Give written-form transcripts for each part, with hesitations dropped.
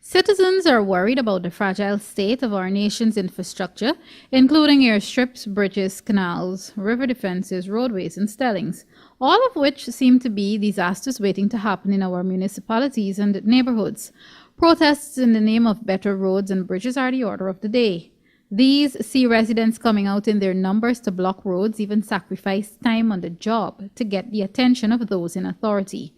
Citizens are worried about the fragile state of our nation's infrastructure, including airstrips, bridges, canals, river defenses, roadways, and stellings, all of which seem to be disasters waiting to happen in our municipalities and neighborhoods. Protests in the name of better roads and bridges are the order of the day. These see residents coming out in their numbers to block roads, even sacrifice time on the job to get the attention of those in authority.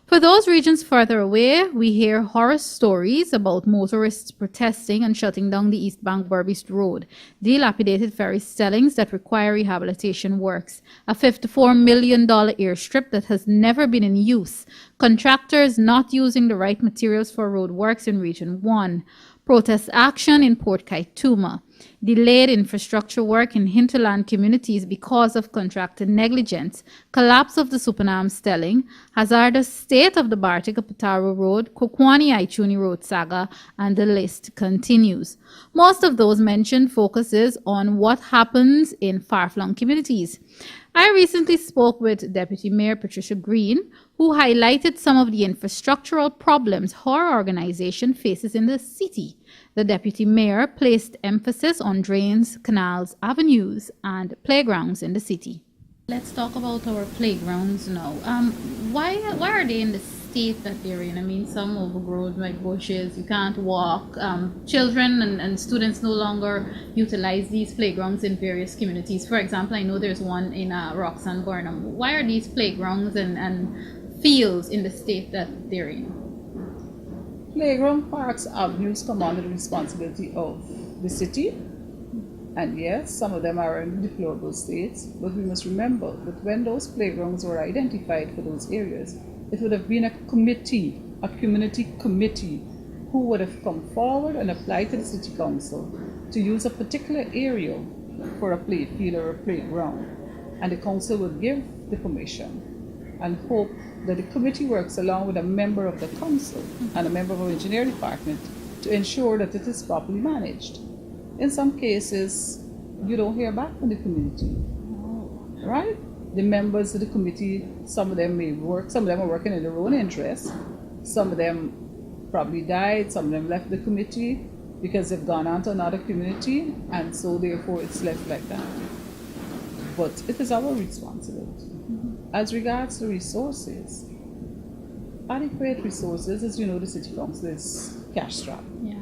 For those regions further away, we hear horror stories about motorists protesting and shutting down the East Bank Burbist Road, dilapidated ferry stellings that require rehabilitation works, a $54 million airstrip that has never been in use, contractors not using the right materials for road works in Region 1, protest action in Port Kaituma, delayed infrastructure work in hinterland communities because of contractor negligence, collapse of the Supernam Stelling, hazardous state of the Bartica-Pataro Road, Kokwani-Aichuni Road saga, and the list continues. Most of those mentioned focuses on what happens in far-flung communities. I recently spoke with Deputy Mayor Patricia Greene, who highlighted some of the infrastructural problems her organization faces in the city. The Deputy Mayor placed emphasis on drains, canals, avenues, and playgrounds in the city. Let's talk about our playgrounds now. Why are they in the state that they're in? I mean, some overgrown like bushes, you can't walk. Children and students no longer utilize these playgrounds in various communities. For example, I know there's one in Roxanne Gornum. Why are these playgrounds and fields in the state that they're in? Playground, parks, avenues come under the responsibility of the city. And yes, some of them are in deplorable states, but we must remember that when those playgrounds were identified for those areas, it would have been a committee, a community committee, who would have come forward and applied to the city council to use a particular area for a play field or a playground. And the council would give the permission and hope that the committee works along with a member of the council and a member of our engineering department to ensure that it is properly managed. In some cases, you don't hear back from the community, right? The members of the committee, some of them may work, some of them are working in their own interest, some of them probably died, some of them left the committee because they've gone on to another community, and so therefore it's left like that. But it is our responsibility. As regards to resources, adequate resources, as you know, the city council is cash strapped. Yeah.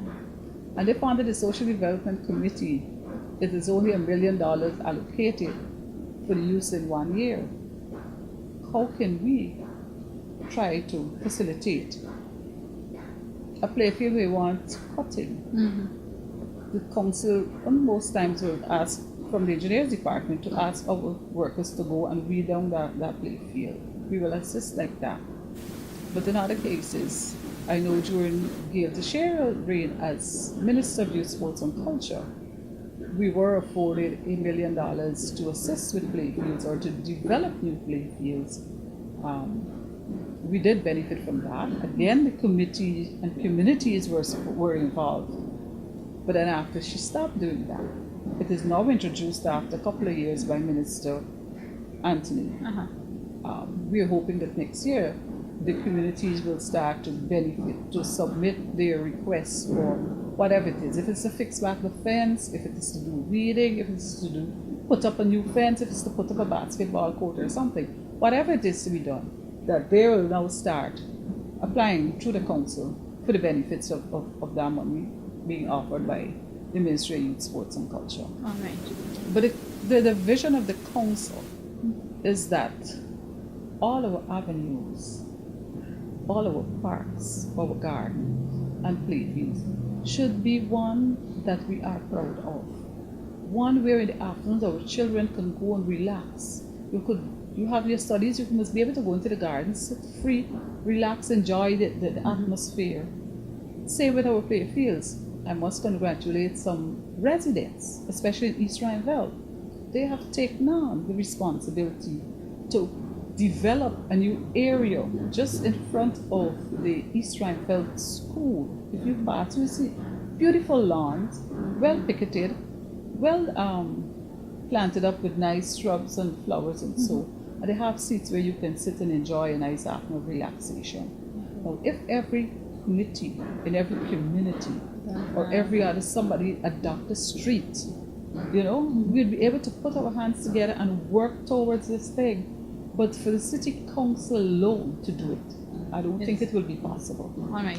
And if under the social development committee, it is only $1 million allocated for the use in 1 year, how can we try to facilitate a playfield we want cutting? The council most times will ask from the engineers department to ask our workers to go and weed down that play field. We will assist like that. But in other cases, I know during Gail Teixeira's reign as Minister of Youth, Sports and Culture, we were afforded $1 million to assist with play fields or to develop new play fields. We did benefit from that. Again, the committee and communities were involved. But then after she stopped doing that, it is now introduced after a couple of years by Minister Anthony. We are hoping that next year the communities will start to benefit, to submit their requests for whatever it is. If it's to fix back the fence, if it is to do weeding, if it's to put up a new fence, if it's to put up a basketball court or something, whatever it is to be done, that they will now start applying through the council for the benefits of that money being offered by the Ministry of Youth, Sports and Culture. All right. But the vision of the council is that all our avenues, all our parks, our gardens and playfields should be one that we are proud of. One where in the afternoons our children can go and relax. You have your studies, you must be able to go into the garden, sit free, relax, enjoy the atmosphere. Same with our playfields. I must congratulate some residents, especially in East Rhineville. They have taken on the responsibility to develop a new area just in front of the East Rhineville School. If you pass, you see beautiful lawns, well picketed, well planted up with nice shrubs and flowers and so. And they have seats where you can sit and enjoy a nice afternoon of relaxation. Now, if every committee, in every community, or every other somebody, a doctor street. You know, we'd be able to put our hands together and work towards this thing. But for the city council alone to do it, I don't think it will be possible. All right.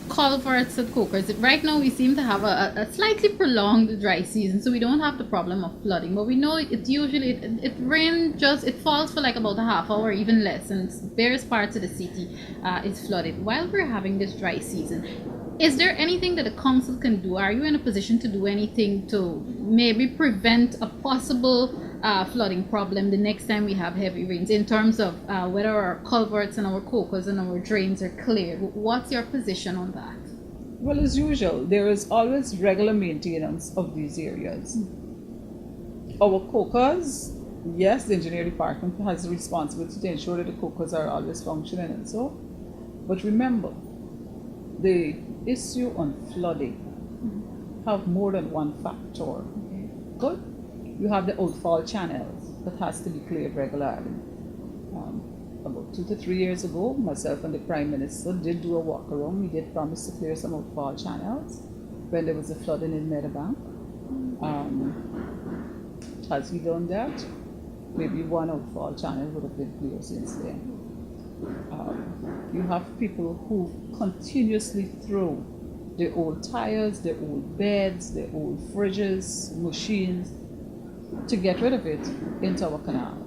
Culverts and cokers. Right now, we seem to have a slightly prolonged dry season, so we don't have the problem of flooding. But we know it usually it rains it falls for like about a half hour, even less, and various parts of the city is flooded. While we're having this dry season, is there anything that the council can do? Are you in a position to do anything to maybe prevent a possible flooding problem the next time we have heavy rains, in terms of whether our culverts and our cokers and our drains are cleared? What's your position on that? Well, as usual, there is always regular maintenance of these areas. Our cokers, yes, the engineering department has the responsibility to ensure that the cokers are always functioning and so. But remember, the issue on flooding have more than one factor. Good. You have the outfall channels that has to be cleared regularly. About 2 to 3 years ago, myself and the Prime Minister did do a walk around. We did promise to clear some outfall channels when there was a flooding in Meadowbank. Has he done that? Maybe one outfall channel would have been clear since then. You have people who continuously throw their old tires, their old beds, their old fridges, machines, to get rid of it into our canals.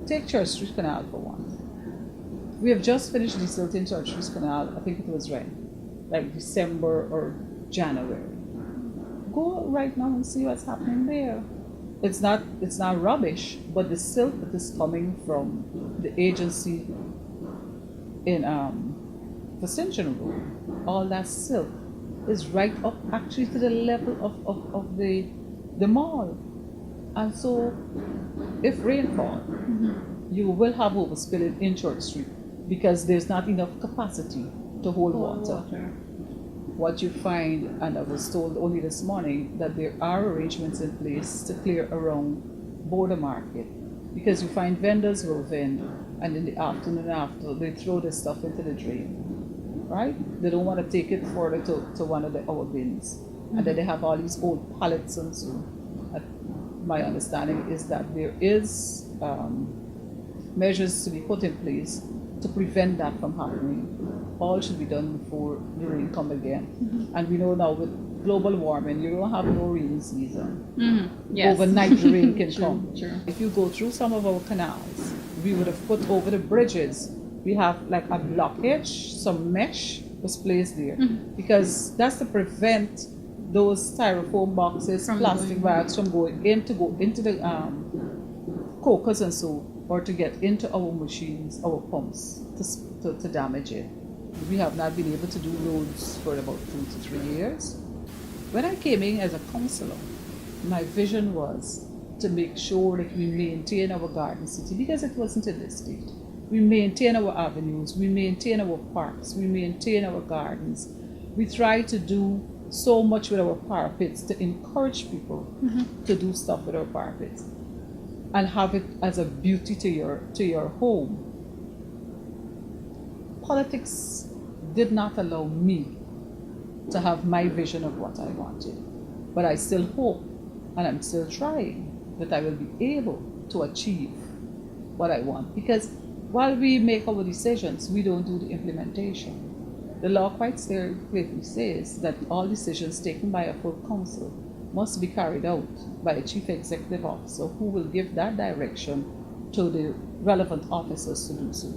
Take Church Street Canal for one. We have just finished desilting Church Street Canal. I think it was like December or January. Go right now and see what's happening there. It's not rubbish, but the silt that is coming from the agency in Ascension Road, all that silt is right up actually to the level of the mall. And so if rainfall, you will have overspilling in Church Street because there's not enough capacity to hold water. What you find, and I was told only this morning, that there are arrangements in place to clear around Border Market, because you find vendors will vend, and in the afternoon after they throw the stuff into the drain, right? They don't want to take it further to one of our bins, and then they have all these old pallets and so. My understanding is that there is measures to be put in place to prevent that from happening. All should be done before the rain come again. And we know now with global warming, you don't have no rainy season. Yes. Overnight the rain can come. True. If you go through some of our canals, we would have put over the bridges. We have like a blockage, some mesh was placed there, because that's to prevent those styrofoam boxes, plastic bags from going into the cokers and so, or to get into our machines, our pumps, to damage it. We have not been able to do roads for about 2 to 3 years. When I came in as a councillor, my vision was to make sure that we maintain our garden city, because it wasn't in this state. We maintain our avenues, we maintain our parks, we maintain our gardens. We try to do so much with our parapets to encourage people to do stuff with our parapets and have it as a beauty to your home. Politics did not allow me to have my vision of what I wanted, but I still hope, and I'm still trying, that I will be able to achieve what I want, because while we make our decisions, we don't do the implementation. The law quite clearly says that all decisions taken by a full council must be carried out by a chief executive officer, who will give that direction to the relevant officers to do so.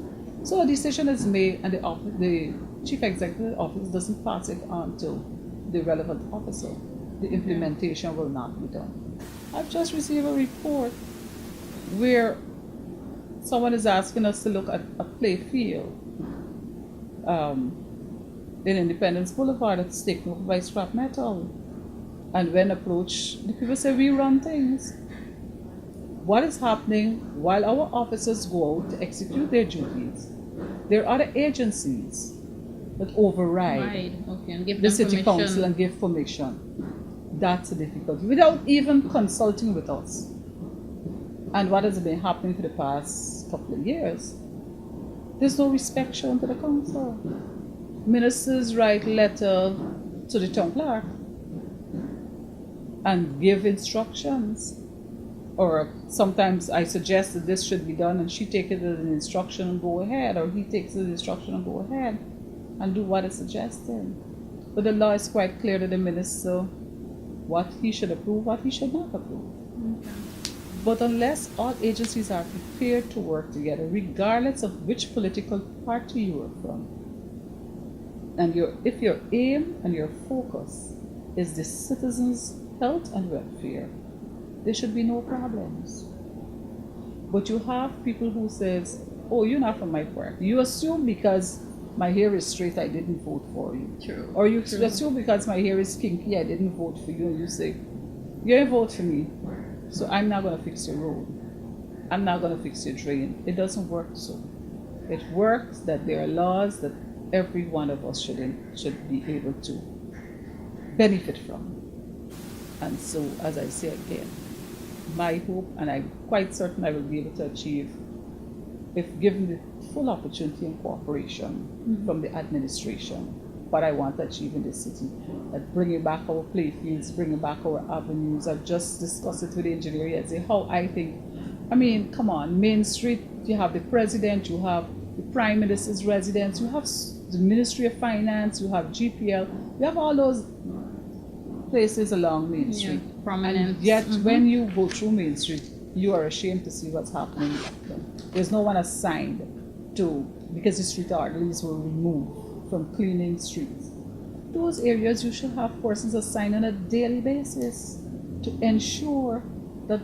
So a decision is made, and the chief executive officer doesn't pass it on to the relevant officer. The implementation will not be done. I've just received a report where someone is asking us to look at a play field in Independence Boulevard that's taken over by scrap metal. And when approached, the people say, we run things. What is happening while our officers go out to execute their duties? There are other agencies that override and give the them city permission. council and give permission. That's a difficulty, without even consulting with us. And what has been happening for the past couple of years, there's no respect shown to the council. Ministers write letter to the town clerk and give instructions. Or sometimes I suggest that this should be done and she takes it as an instruction and go ahead, or he takes it as an instruction and go ahead and do what is suggested. But the law is quite clear to the minister what he should approve, what he should not approve. Okay. But unless all agencies are prepared to work together, regardless of which political party you are from, and if your aim and your focus is the citizens' health and welfare, there should be no problems. But you have people who says, "Oh, you're not from my party." You assume because my hair is straight, I didn't vote for you. True. Or you True. assume because my hair is kinky, I didn't vote for you. And you say, "You didn't vote for me, so I'm not going to fix your road. I'm not going to fix your drain." It doesn't work so. It works that there are laws that every one of us should be able to benefit from. And so, as I say again, my hope, and I'm quite certain I will be able to achieve, if given the full opportunity and cooperation from the administration, what I want to achieve in this city, that bringing back our playfields, bringing back our avenues. I've just discussed it with the engineer yesterday, how I think, I mean, come on, Main Street, you have the president, you have the prime minister's residence, you have the Ministry of Finance, you have GPL, you have all those places along Main Street. Yeah, prominent. And yet, when you go through Main Street, you are ashamed to see what's happening. There's no one assigned to, because the street arteries were removed from cleaning streets. Those areas you should have persons assigned on a daily basis to ensure that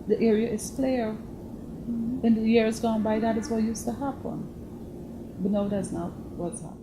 the area is clear. In the years gone by, that is what used to happen. But now that's not what's happening.